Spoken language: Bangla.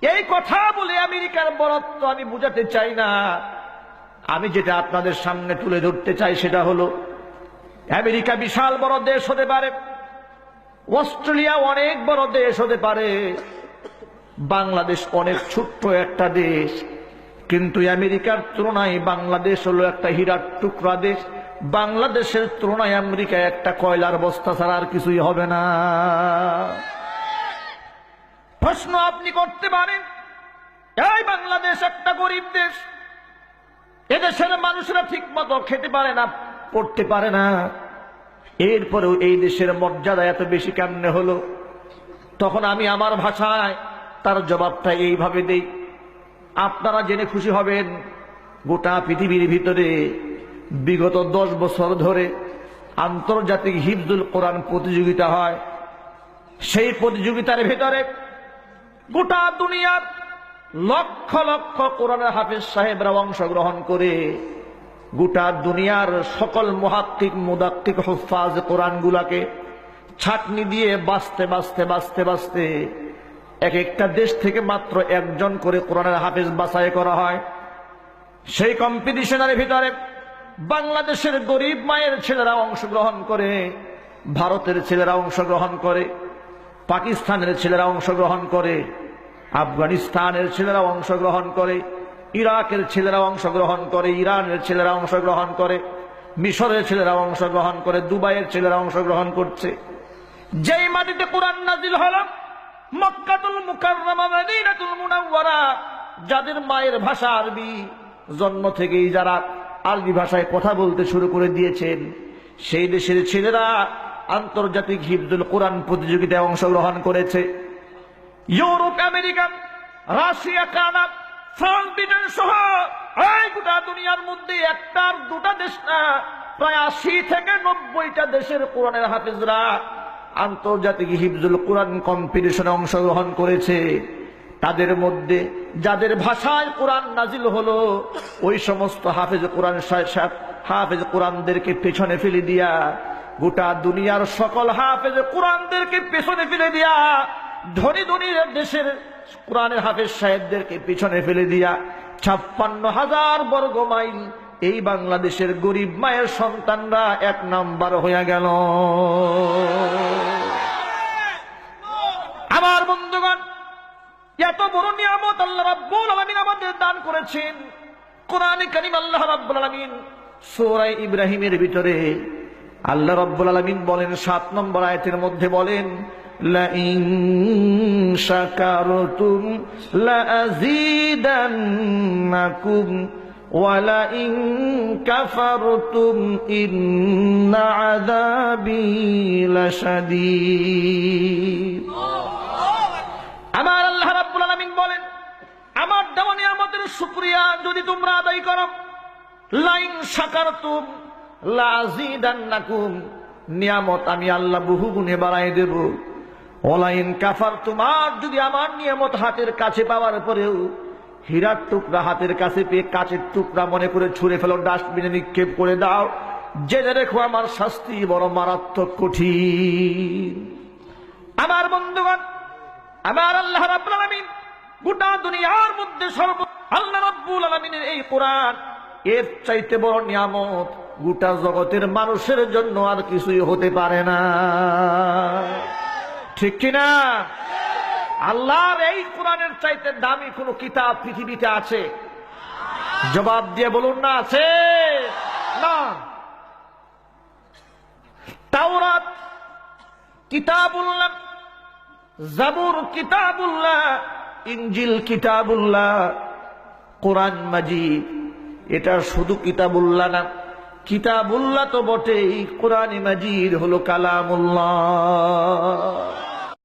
এই কথা বলে আমেরিকার বড়ত্ব আমি বুঝাতে চাই না। আমি যেটা আপনাদের সামনে তুলে ধরতে চাই সেটা হলো, আমেরিকা বিশাল বড় দেশ হতে পারে, অস্ট্রেলিয়া অনেক বড় দেশ হতে পারে, বাংলাদেশ অনেক ছোট্ট একটা দেশ, কিন্তু আমেরিকার তুলনায় বাংলাদেশ হলো একটা হীরার টুকরা দেশ। বাংলাদেশের তুলনায় আমেরিকা একটা কয়লার বস্তা ছাড়া আর কিছুই হবে না। প্রশ্ন আপনি করতে পারেন, এই বাংলাদেশ একটা গরিব দেশ, এদেশের মানুষরা ঠিক মতো খেতে পারে না, পড়তে পারে না, এরপরেও এই দেশের মর্যাদা এত বেশি কেমনে হলো? তখন আমি আমার ভাষায় তার জবাবটা এইভাবে দেই। আপনারা জেনে খুশি হবেন, গোটা পৃথিবীর ভিতরে বিগত 10 বছর ধরে আন্তর্জাতিক হিফজুল কোরআন প্রতিযোগিতা হয়। সেই প্রতিযোগিতার ভিতরে গোটা দুনিয়ার লক্ষ লক্ষ কোরআনের হাফেজ সাহেবরা অংশগ্রহণ করে গোটা দুনিয়ার সকল মুহাক্কিক মুদাক্কিক হুফাজ কোরআন গুলাকে ছাঁকনি দিয়ে বাছতে বাছতে বাছতে বাছতে এক একটা দেশ থেকে মাত্র একজন করে কোরআনের হাফেজ বাছাই করা হয়। সেই কম্পিটিশনের ভিতরে বাংলাদেশের গরিব মায়ের ছেলেরা অংশগ্রহণ করে, ভারতের ছেলেরা অংশগ্রহণ করে, পাকিস্তানের ছেলেরা অংশগ্রহণ করে, আফগানিস্তানের ছেলেরা অংশগ্রহণ করে, ইরাকের ছেলেরা অংশগ্রহণ করে, ইরানের ছেলেরা অংশগ্রহণ করে, মিশরের ছেলেরা অংশগ্রহণ করে, দুবাইয়ের ছেলেরা অংশগ্রহণ করছে। যেই মাটিতে কোরআন নাজিল হলো, মক্কাতুল মুকাররমা, মদিনাতুল মুনাওয়ারা, যাদের মায়ের ভাষা আরবি, জন্ম থেকেই যারা আরবি ভাষায় কথা বলতে শুরু করে দিয়েছেন, সেই দেশের ছেলেরা আন্তর্জাতিক হিফজুল কোরআন প্রতিযোগিতায় অংশগ্রহণ করেছে। Europe, America, Russia, Canada, France, Britain সহ এই গোটা দুনিয়ার মধ্যে একটা আর দুটা দেশ না, প্রায় 80 থেকে 90টা দেশের কোরআনের হাফেজরা আন্তর্জাতিক হিফজুল কোরআন কম্পিটিশনে অংশগ্রহণ করেছে। তাদের মধ্যে যাদের ভাষায় কোরআন নাজিল হলো, ওই সমস্ত হাফেজ কোরআনদেরকে পেছনে ফেলে দিয়া, গোটা দুনিয়ার সকল হাফেজ কোরআনদেরকে পেছনে ফেলে দিয়া, ধনী ধনী দেশের কোরআনের হাফেজ সাহেবদেরকে পিছনে ফেলে দিয়া 56,000 বর্গ মাইল এই বাংলাদেশের গরিব মায়ের সন্তানরা 1 নাম্বার হয়ে গেল। আমার বন্ধুগণ, এত বড় নিয়ামত আল্লাহ রাব্বুল আলামিন আমাদের দান করেছেন। কোরআনে কারীম আল্লাহ রাব্বুল আলামিন সূরা ইব্রাহিমের ভিতরে আল্লাহ রাব্বুল আলামিন বলেন, 7 নম্বর আয়াতের মধ্যে বলেন, লাইন শাকারতুম লাযীদান্নাকুম ওয়া লাইন কাফারতুম ইন্না আযাবী লাশাদীদ। আমার আল্লাহ রাব্বুল আলামিন বলেন, আমার দেওয়া নিয়ামতের শুকরিয়া যদি তোমরা আদায় করো, লাইন শাকারতুম লাযীদান্নাকুম, নিয়ামত আমি আল্লাহ বহু গুণে বাড়াই দেব। ওয়ালাইন কাফারতুম, আর যদি আমার নিয়ামত হাতের কাছে পাওয়ার পরেও হীরার টুকরা হাতের কাছে পেয়ে কাচের টুকরা মনে করে ছুঁড়ে ফেলো, ডাস্টবিনে নিক্ষেপ করে দাও, জেনে রেখো আমার শাস্তি বড় মারাত্মক কঠিন। আমার বন্ধুগণ, আমার আল্লাহ রাব্বুল আলামিন গোটা দুনিয়ার মধ্যে আল্লাহ রাব্বুল আলামিনের এই কোরআন, এর চাইতে বড় নিয়ামত গোটা জগতের মানুষের জন্য আর কিছুই হতে পারে না, ঠিক কিনা? আল্লাহর এই কোরআনের চাইতে দামি কোন কিতাব পৃথিবীতে আছে? জবাব দিয়ে বলুন না, আছে না? তাওরাত কিতাবুল্লাহ, জাবুর কিতাবুল্লাহ, ইনজিল কিতাবুল্লাহ, কোরআন মাজিদ এটা শুধু কিতাবুল্লাহ না, কিতাবুল্লাহ তো বটেই, কোরআন মাজিদ হলো কালামুল্লাহ।